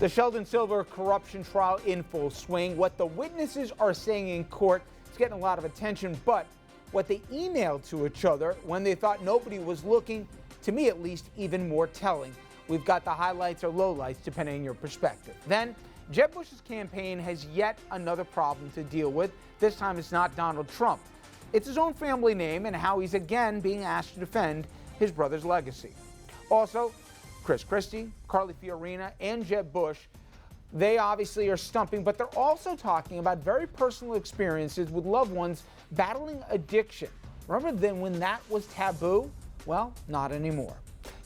The Sheldon Silver corruption trial in full swing. What the witnesses are saying in court is getting a lot of attention, but what they emailed to each other when they thought nobody was looking, to me at least, even more telling. We've got the highlights or lowlights depending on your perspective. Then, Jeb Bush's campaign has yet another problem to deal with. This time it's not Donald Trump. It's his own family name and how he's again being asked to defend his brother's legacy. Also, Chris Christie, Carly Fiorina, and Jeb Bush, they obviously are stumping, but they're also talking about very personal experiences with loved ones battling addiction. Remember then when that was taboo? Well, not anymore.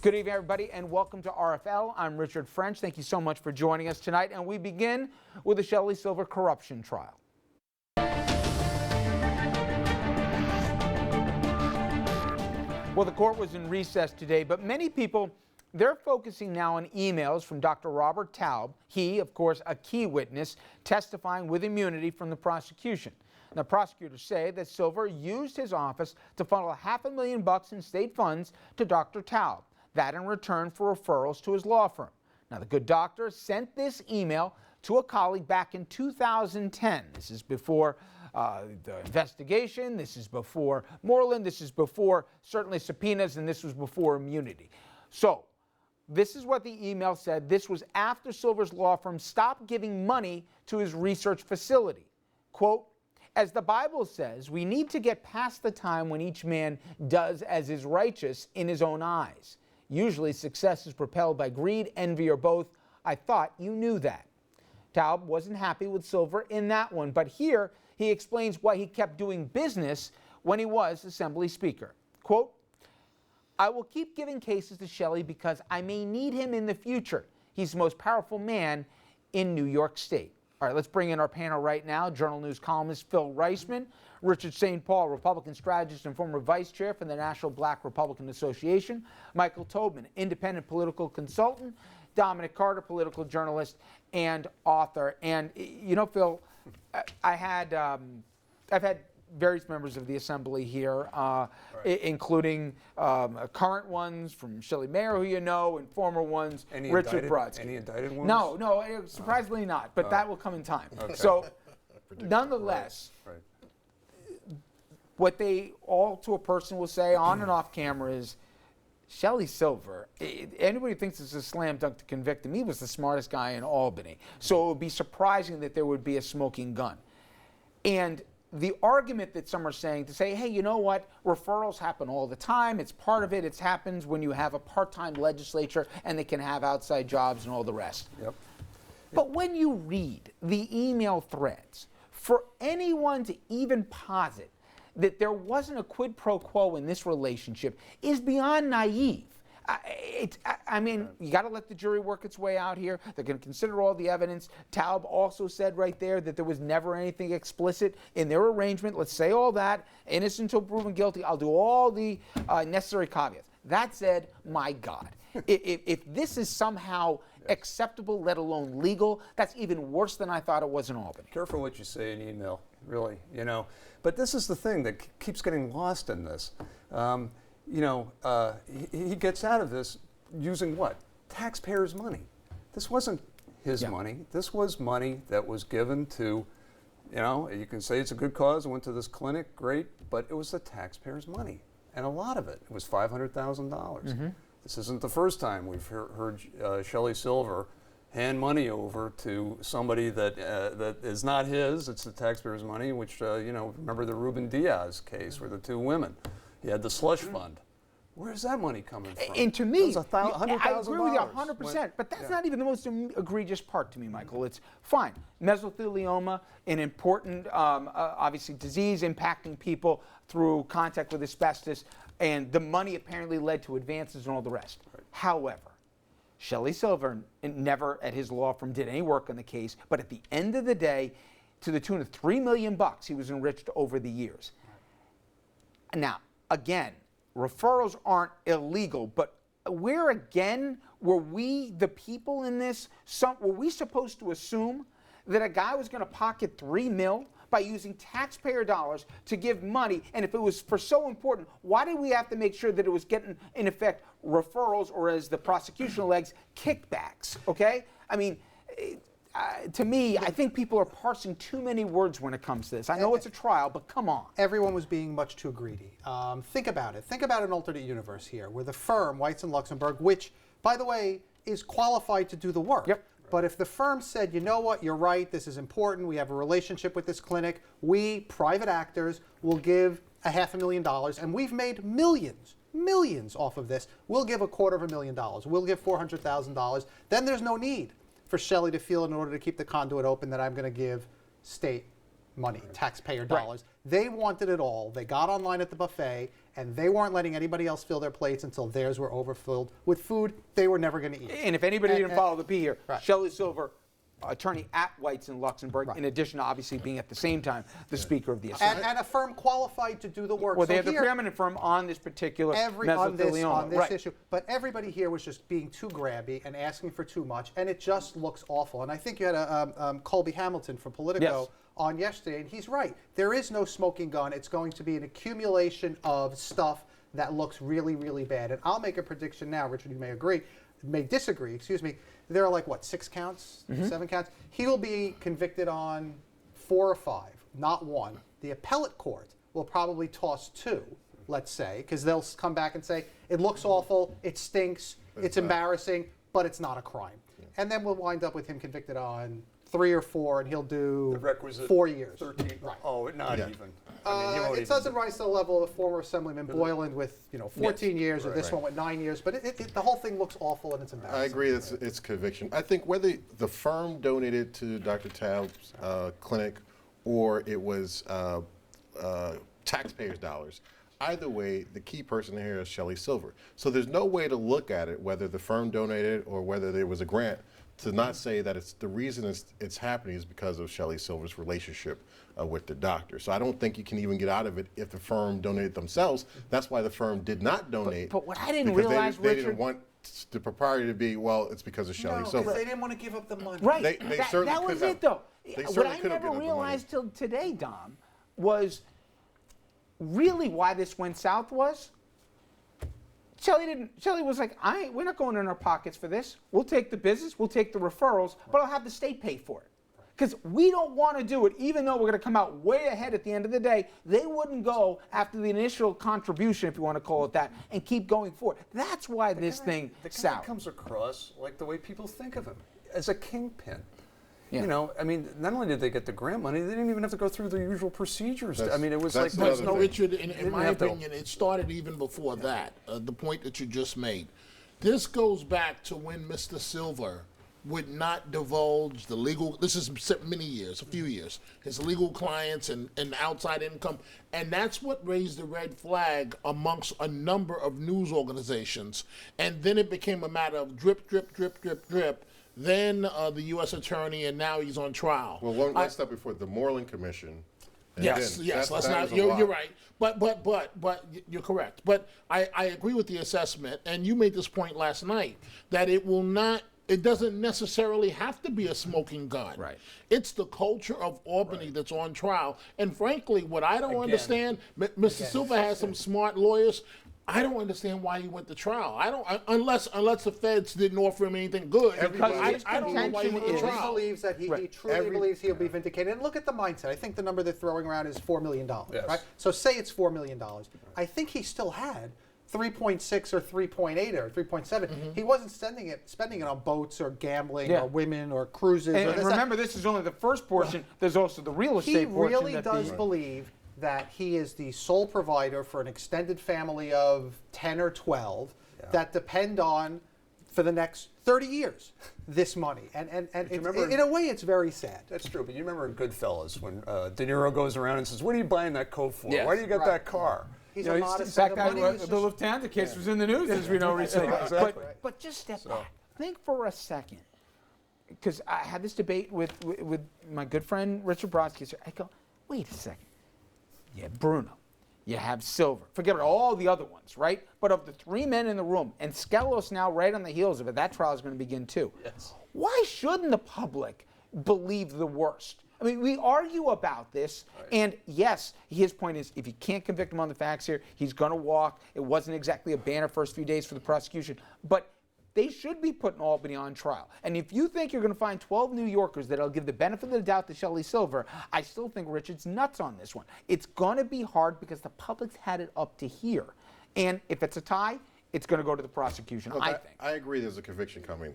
Good evening, everybody, and welcome to RFL. I'm Richard French. Thank you so much for joining us tonight, and we begin with the Sheldon Silver corruption trial. Well, the court was in recess today, but many people, they're focusing now on emails from Dr. Robert Taub. He, of course, a key witness, testifying with immunity from the prosecution. Now, prosecutors say that Silver used his office to funnel $500,000 in state funds to Dr. Taub. That in return for referrals to his law firm. Now, the good doctor sent this email to a colleague back in 2010. This is before the investigation. This is before Moreland. This is before certainly subpoenas, and this was before immunity. So, this is what the email said. This was after Silver's law firm stopped giving money to his research facility. Quote, as the Bible says, we need to get past the time when each man does as is righteous in his own eyes. Usually success is propelled by greed, envy, or both. I thought you knew that. Taub wasn't happy with Silver in that one, but here he explains why he kept doing business when he was Assembly Speaker. Quote, I will keep giving cases to Shelley because I may need him in the future. He's the most powerful man in New York State. All right, let's bring in our panel right now. Journal News columnist Phil Reisman, Richard St. Paul, Republican strategist and former vice chair for the National Black Republican Association, Michael Tobin, independent political consultant, Dominic Carter, political journalist and author. And you know, Phil, I've had various members of the Assembly here, including current ones from Shelley Mayer, who you know, and former ones, Richard Brodsky. Any indicted ones? No, surprisingly not, but that will come in time. Okay. So, nonetheless, what they all to a person will say on and off camera is, Sheldon Silver, anybody who thinks it's a slam dunk to convict him, he was the smartest guy in Albany. So it would be surprising that there would be a smoking gun. And the argument that some are saying to say, hey, you know what, referrals happen all the time, it's part of it, it happens when you have a part-time legislature and they can have outside jobs and all the rest. Yep. But when you read the email threads, for anyone to even posit that there wasn't a quid pro quo in this relationship is beyond naive. I mean, you got to let the jury work its way out here. They're going to consider all the evidence. Taub also said right there that there was never anything explicit in their arrangement. Let's say all that. Innocent until proven guilty. I'll do all the necessary caveats. That said, my God, if this is somehow acceptable, let alone legal, that's even worse than I thought it was in Albany. Careful what you say in email, really, you know. But this is the thing that keeps getting lost in this. He gets out of this using what? Taxpayers' money. This wasn't his money. This was money that was given to, you can say it's a good cause. It went to this clinic, great, but it was the taxpayers' money. And a lot of it was $500,000. Mm-hmm. This isn't the first time we've heard Shelley Silver hand money over to somebody that is not his. It's the taxpayers' money, which, remember the Ruben Diaz case where the two women, he had the slush fund. Where's that money coming from? And to me, $100,000. I agree with you 100%, but that's not even the most egregious part to me, Michael. It's fine. Mesothelioma, an important, obviously, disease impacting people through contact with asbestos, and the money apparently led to advances and all the rest. Right. However, Sheldon Silver never at his law firm did any work on the case, but at the end of the day, to the tune of $3 million, he was enriched over the years. Now, again, referrals aren't illegal, but where again were we, the people in this, were we supposed to assume that a guy was going to pocket $3 million by using taxpayer dollars to give money? And if it was for so important, why did we have to make sure that it was getting, in effect, referrals, or as the prosecution alleges, kickbacks? Okay? I mean, to me, I think people are parsing too many words when it comes to this. I know it's a trial, but come on. Everyone was being much too greedy. Think about it. Think about an alternate universe here, where the firm, Whites and Luxembourg, which, by the way, is qualified to do the work. Yep. But if the firm said, you know what, you're right, this is important, we have a relationship with this clinic, we, private actors, will give $500,000, and we've made millions off of this, we'll give $250,000, we'll give $400,000, then there's no need for Shelley to feel, in order to keep the conduit open, that I'm going to give state money, taxpayer dollars. Right. They wanted it all. They got online at the buffet, and they weren't letting anybody else fill their plates until theirs were overfilled with food they were never going to eat. And if anybody didn't follow the P here, right. Sheldon Silver, attorney at Whites and Luxembourg, in addition to obviously being at the same time the Speaker of the Assembly. And a firm qualified to do the work. Well, so they have here, the preeminent firm on this particular on this right. issue. But everybody here was just being too grabby and asking for too much, and it just looks awful. And I think you had Colby Hamilton from Politico on yesterday, and he's right. There is no smoking gun. It's going to be an accumulation of stuff that looks really, really bad. And I'll make a prediction now. Richard, you may disagree, excuse me. There are like, what, 6 counts, 7 counts? He will be convicted on 4 or 5, not 1. The appellate court will probably toss 2, let's say, because they'll come back and say, it looks awful, it stinks, it's embarrassing, but it's not a crime. Yeah. And then we'll wind up with him convicted on 3 or 4, and he'll do the requisite 4 years. 13. Right. Oh, not even. It doesn't rise to the level of former Assemblyman Boylan with 14 years, or this one with 9 years. But the whole thing looks awful, and it's embarrassing. I agree. It's conviction. I think whether the firm donated to Dr. Taub's clinic or it was taxpayers' dollars, either way, the key person here is Shelley Silver. So there's no way to look at it, whether the firm donated or whether there was a grant, to not say that the reason it's happening is because of Shelley Silver's relationship with the doctor. So I don't think you can even get out of it if the firm donated themselves. That's why the firm did not donate. But what I didn't realize, they Richard, didn't want the propriety to be, well, it's because of Shelley Silver. Because they didn't want to give up the money. Right. They certainly that was could have. it, though. They What certainly I could have never given up the money. realized till today, Dom, was really why this went south was Shelley was like, we're not going in our pockets for this. We'll take the business, we'll take the referrals, but I'll have the state pay for it. Because we don't want to do it, even though we're going to come out way ahead at the end of the day. They wouldn't go after the initial contribution, if you want to call it that, and keep going forward. That's why this thing The guy comes across like the way people think of him, as a kingpin. Yeah. I mean, not only did they get the grant money, they didn't even have to go through the usual procedures. That's- I mean, it was that's like the other thing. Richard, in my have to- opinion, it started even before that, the point that you just made. This goes back to when Mr. Silver would not divulge the legal, this is many years, a few years, his legal clients and outside income. And that's what raised the red flag amongst a number of news organizations. And then it became a matter of drip, drip, drip, drip, drip. Then the U.S. attorney, and now he's on trial. Well, one step before the Moreland Commission. And Yes, then yes. that Let's not. was a You're lot. right. But you're correct. But I agree with the assessment, and you made this point last night that it will not. It doesn't necessarily have to be a smoking gun. Right. It's the culture of Albany that's on trial. And frankly, what I don't understand, Mr. Silver has some smart lawyers. I don't understand why he went to trial. Unless the feds didn't offer him anything good. I don't know why he went to He trial. believes that he truly believes he'll be vindicated. And look at the mindset. I think the number they're throwing around is $4 million. Yes. Right? So say it's $4 million. I think he still had 3.6 or 3.8 or 3.7. He wasn't spending it on boats or gambling or women or cruises. And or this, remember, this is only the first portion. There's also the real estate he portion. really does believe that he is the sole provider for an extended family of 10 or 12 that depend on, for the next 30 years, this money. And in a way, it's very sad. That's true, but you remember in Goodfellas when De Niro goes around and says, "What are you buying that coat for? Yes. Why do you get that car?" He's You know, a he's- modest That sum guy, of money. He's the just- Lufthansa case was in the news, as we know recently. Exactly. But just step back. Think for a second, because I had this debate with my good friend Richard Brodsky. I go, wait a second. You have Bruno, you have Silver. Forget about all the other ones, right? But of the 3 men in the room, and Skelos now right on the heels of it, that trial is going to begin too. Yes. Why shouldn't the public believe the worst? I mean, we argue about this, and yes, his point is if you can't convict him on the facts here, he's going to walk. It wasn't exactly a banner first few days for the prosecution. But they should be putting Albany on trial. And if you think you're going to find 12 New Yorkers that'll give the benefit of the doubt to Shelley Silver, I still think Richard's nuts on this one. It's going to be hard because the public's had it up to here. And if it's a tie, it's going to go to the prosecution, Look, I think. I agree there's a conviction coming.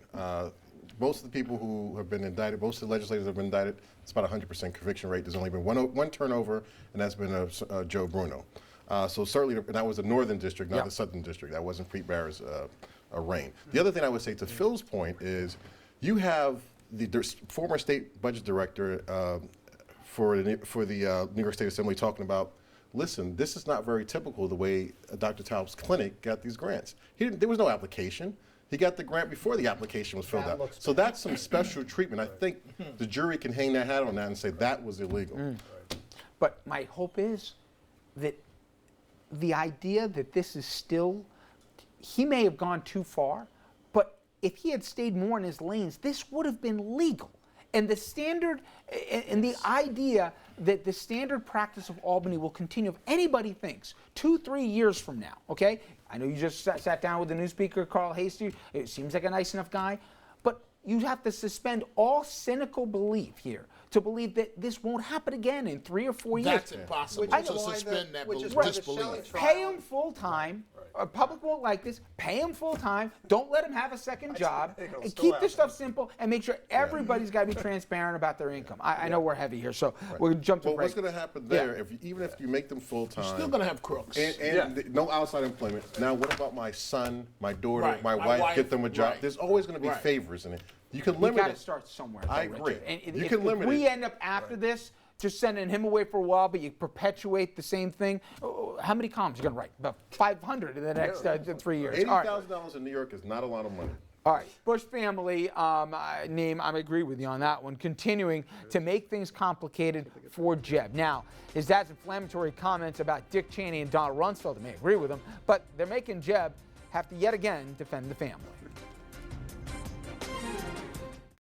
Most of the people who have been indicted, most of the legislators that have been indicted, it's about 100% conviction rate. There's only been one turnover, and that's been Joe Bruno. So certainly, and that was the Northern District, not the Southern District. That wasn't Pete Barrett's reign. The other thing I would say to Phil's point is you have the former state budget director for the New York State Assembly talking about, listen, this is not very typical the way Dr. Taub's clinic got these grants. There was no application. He got the grant before the application was filled out. So that's some special treatment. I think the jury can hang their hat on that and say that was illegal. But my hope is that the idea that this is still, he may have gone too far, but if he had stayed more in his lanes, this would have been legal. And the standard, and the idea that the standard practice of Albany will continue, if anybody thinks 2-3 years from now, okay? I know you just sat down with the new speaker, Carl Hasty. It seems like a nice enough guy, but you have to suspend all cynical belief here to believe that this won't happen again in 3 or 4 years. That's impossible to suspend that disbelief. Pay him full time. Public won't like this. Pay him full time. Don't let him have a second job. And keep this stuff simple and make sure everybody's got to be transparent about their income. I know we're heavy here, so we're going to jump to Well, break. what's going to happen there, even if you make them full time, Still going to have crooks. and no outside employment. Now, what about my son, my daughter, Right, my my wife, wife, get them a job? right. There's always going to be Right. favors in it. You can You limit got to it. start somewhere. I though, agree. Richard. And You if, can limit if we it. end up after this just sending him away for a while, but you perpetuate the same thing, how many columns are you going to write? About 500 in the next 3 years. All right. $80,000 in New York is not a lot of money. All right, Bush family name, I agree with you on that one, continuing to make things complicated for Jeb. Now, his dad's inflammatory comments about Dick Cheney and Donald Rumsfeld, I may agree with him, but they're making Jeb have to yet again defend the family.